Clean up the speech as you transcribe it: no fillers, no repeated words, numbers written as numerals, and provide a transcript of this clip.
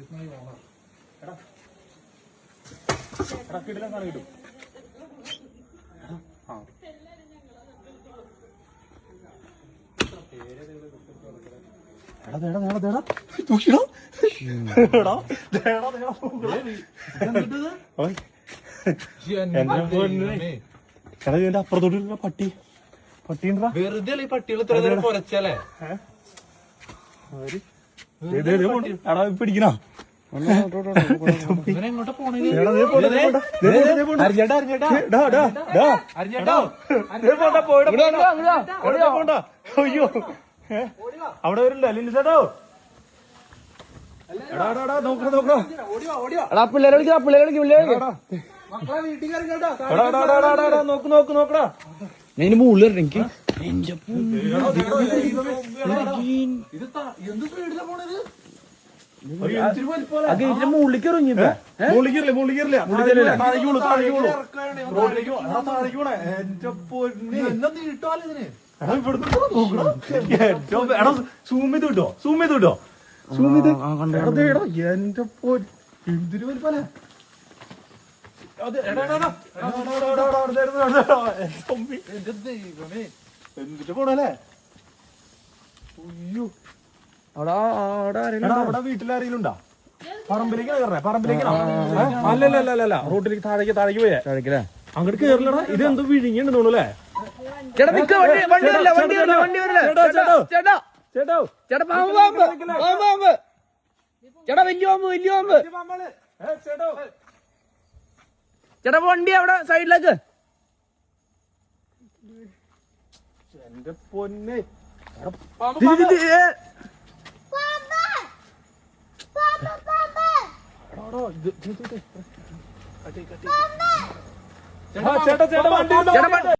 കിട്ടില്ല സാധനം കിട്ടും. എന്റെ അപ്പുറത്തോട്ട് പട്ടി പട്ടിണ്ടാ വെറുതെ ഈ പട്ടികൾ ഇത്ര നേരം കുറച്ചല്ലേ പിടിക്കണോ എങ്ങോട്ടാ പോണേ? അയ്യോ അവിടെ വരില്ല ലില്ലു ചേട്ടോ. പിള്ളേരെ നോക്കടാ ഞാൻ മുകളിൽ എനിക്ക് മുകളിലേക്ക് ഇറങ്ങിയപ്പോ സൂം ചെയ്ത് കിട്ടോ എന്റെ എന്തൊരു വലിപ്പല എന്നിട്ട് പോണല്ലേ. അയ്യോ അവിടെ വീട്ടിലാരെങ്കിലും ഉണ്ടാ? പറമ്പിലേക്ക് കയറേ പറമ്പിലേക്കാണോ? അല്ലല്ല റോട്ടിലേക്ക് താഴേക്ക് പോയേ അങ്ങോട്ട് കേറില്ലടാ. ഇതെന്തോ വിഴിഞ്ഞുണ്ട് തോന്നൂല്ലേ? ചേട്ടാ വലിയ പാമ്പ് ചേട്ടാ വണ്ടി അവിടെ സൈഡിലേക്ക്. എന്റെ പൊന്നെ ചേട്ടാ വണ്ടി